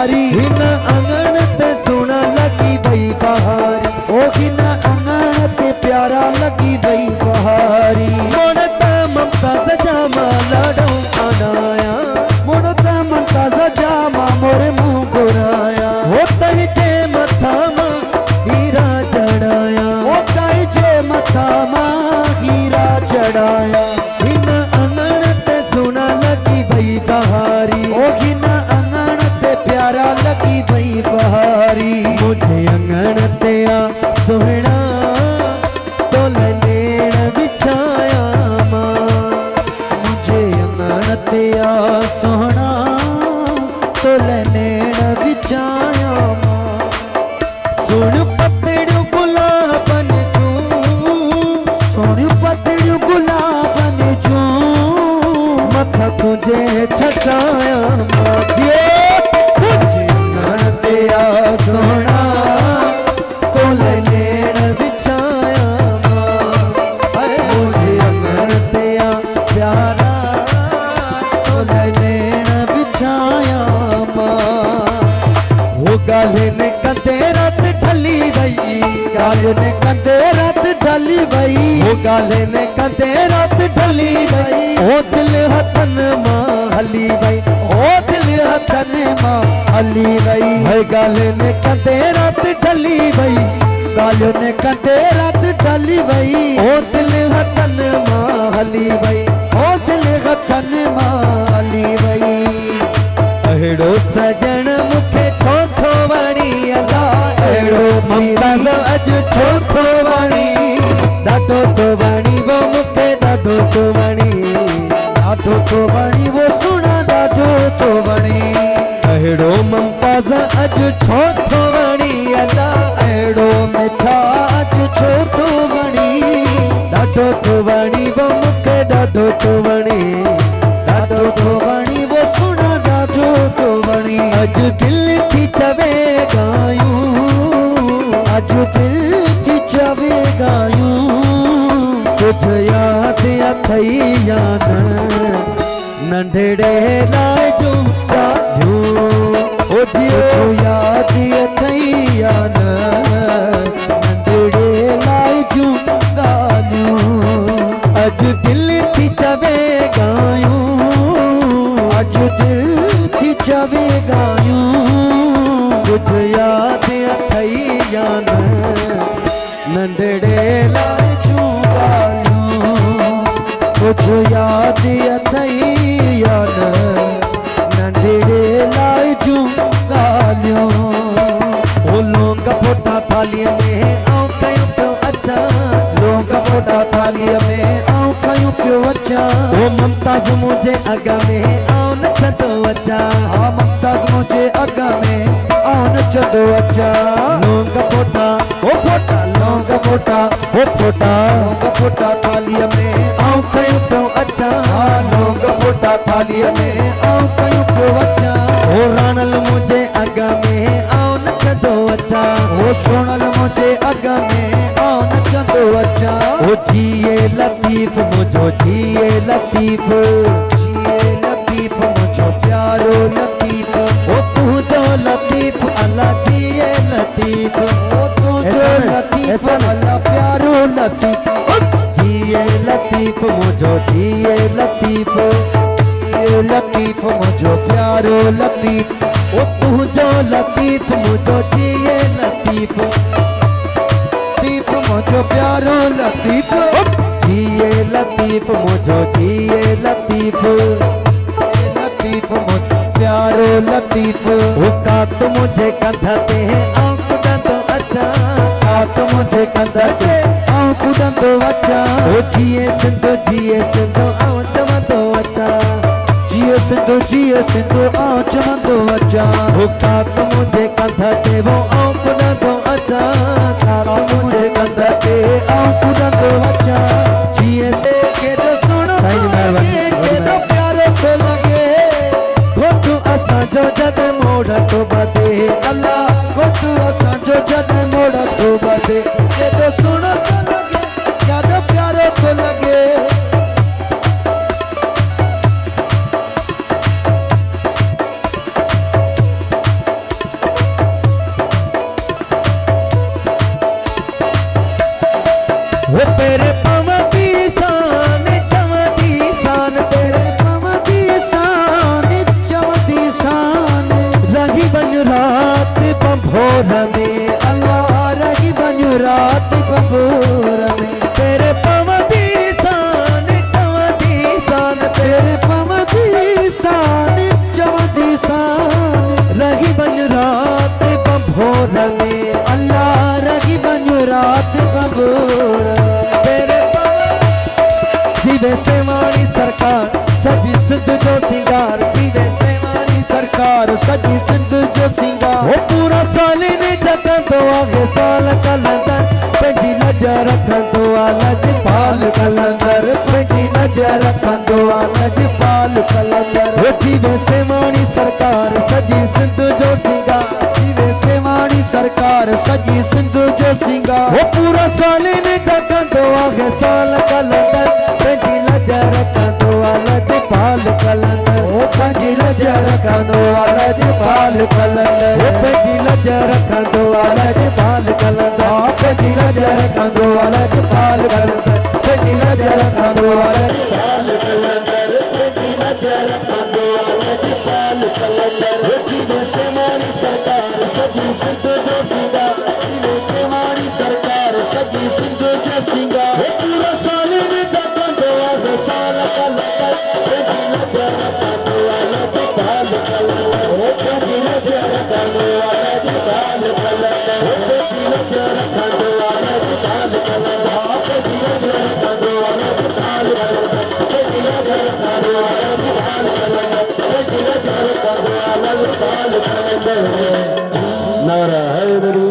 बहारी। हिन अंगण ते सोना लगी वई बहारी। ओ हिन अंगण ते प्यारा लगी वई बहारी। मुड़ता ममता सजामा लाडो अनाया। मुड़ता ममता सजामा मोरे मुँह गुराया। होता ही जे मथा मां हीरा चढ़ाया। होता ही जे मथा मां हीरा चढ़ाया। हिन अंगण ते सोना लगी वई बहारी। ओ हिन अंगण ते प्यारा लगी वई बहारी। मुझे अंगण ते आ सोहना तोल नेण बिछाया मां। मुझे अंगण ते आ सोहना तोल नेण बिछाया मां। सुन पतड़ू गुलाबन जूं। सोन पतड़ू गुलाबन जूं। मथा तुझे छटाया मां। मुझे अंगण ते आ सोहना तोल नेण बिछाया मां। मुझे अंगण ते आ प्यारा तोल नेण बिछाया मां। वो गाले ने कंदे रात ढली वई। गाले ने कंदे रात ढली वई। वो गाले ने कंदे रात ढली वई। ओ दिल हथन मां हली वई। ओ दिल हथन मां हली वई। हर गाले ने कंदे रात ढली वई। गाले ने कंदे रात ढली वई। ओ दिल हथन मां हली वई। ओ दिल हथन मां हली वई। अहिड़ो सजण मूंखे छो थो वणी अला। अहिड़ो ममता अॼु छो थो वणी। ॾाढो थो वणी वो मूंखे ॾाढो थो वणी। ॾाढो तो वणी वो सुना ॾाढो तो वणी। अहिड़ो मुमताज़ अॼु छो थो वणी अला। अहिड़ो मिठा अॼु छो तो वणी। ॾाढो थो वणी वो मूंखे ॾाढो थो वणी। ॾाढो तो वणी वो सुना ॾाढो तो वणी। अॼु दिल थी चवे गायूं। अॼु दिल थी चवे गायूं। कुछ याद अथई या न नंढड़े लाइ जूं ॻाल्हियूं। ओ कुछ याद अथई या न नंढड़े लाइ जूं ॻाल्हियूं। अॼु दिल थी चवे गायूं। अॼु दिल थी चवे गायूं। कुछ याद अथई या न नंढड़े लाइ जूं ॻाल्हियूं। कुछ याद अथई या न नंढड़े लाइ जूं ॻाल्हियूं। ओ लौंग फोटा थालीअ में आऊं कयूं पियो अचां। लौंग फोटा थालीअ में आऊं कयूं पियो अचां। ओ ममताज़ मुंहिंजे अॻ में आऊं नचंदो अचां। हा ममताज़ मुंहिंजे अॻ में आऊं नचंदो अचां। लौंग फोटा ओ फोटा लौंग फोटा ओ फोटा। लौंग फोटा थालीअ में आऊं कयूं पियो अचां। हा लौंग फोटा थालीअ में आऊं कयूं पियो अचां। ओ राणल मुंहिंजे अॻ में आऊं नचंदो अचां। ओ सोनल मुंहिंजे अॻ में आऊं नचंदो अचां। ओ जिए लतीफ़ मुंहिंजो जिए लतीफ़। जिए लतीफ़ मुंहिंजो प्यारो लतीफ़। ओ तुंहिंजो लतीफ़ अला जिए लतीफ़। ओ तुंहिंजो लतीफ़ अला प्यारो लतीफ़। जिए लतीफ़ मुंहिंजो जिए लतीफ़। जिए लतीफ़ मुंहिंजो प्यारो लतीफ़। ओ तुंहिंजो लतीफ़ मुंहिंजो जिए लतीफ़। लतीफ़ मुंहिंजो प्यारो लतीफ़। जिए लतीफ़ मुंहिंजो जिए लतीफ़। लतीफ़ मुंहिंजो प्यारो लतीफ़। ओ कात मुंहिंजे कंध ते आऊं कुॾंदो अचां। कात मुंहिंजे कंध ते आऊं कुॾंदो अचां। ओ जिए सिंधु आऊं चवंदो अचां। जिए सिंधु आऊं चवंदो अचां। ओ कात मुंहिंजे कंध ते वो आऊं कुॾंदो अचां। कात मुंहिंजे कंध ते आऊं कुॾंदो अचां। जिए केॾो सुहिणो साईं जी महिरबानी। केॾो प्यारो थो लॻे। घोटु असांजो जॾहिं मोड़ थो ॿधे अला घोटु असांजो जॾहिं मोड़ थो ॿधे। केॾो सुहिणो थो लॻे केॾो प्यारो थो लॻे। सिंध जो सिंगार जीवे सेवानी सरकार सजी सिंध जो सिंगार वो पूरा साल ने जगन तो आगे साल कलंदर पंजी लज रखन तो लज पाल कलंदर पंजी लज रखन तो लज पाल कलंदर वो जीवे सेवानी सरकार सजी सिंध जो सिंगार जीवे सेवानी सरकार सजी सिंध जो सिंगार वो पूरा साल ने जगन तो आगे साल कलंदर पंजी लज रखन तो लज पाल कलंदर ओ पंजी लज रखन तो लज पाल कलंदर वो पंजी लज रखन तो लज पाल कलंदर पंजी लज रखन तो लज पाल कलंदर पंजी लज रखन तो लज पाल कलंदर पंजी लज रखन तो लज पाल कलंदर जीवे सेवानी सरकार सजी सिंध जो सिंगार जीवे सेवानी सरकार सजी सिंध जो सिंगार पूरा साल ने जगन तो आगे साल कलंदर पंजी लज रखन तो लज पाल कलंदर ओ पंजी लज रखन तो लज पाल कलंदर ओ पंजी लज रखन तो लज पाल कलंदर पंजी लज रखन तो लज पाल कलंदर पंजी लज रखन तो लज पाल कलंदर पंजी लज रखन तो लज पाल कलंदर नारा हैदरी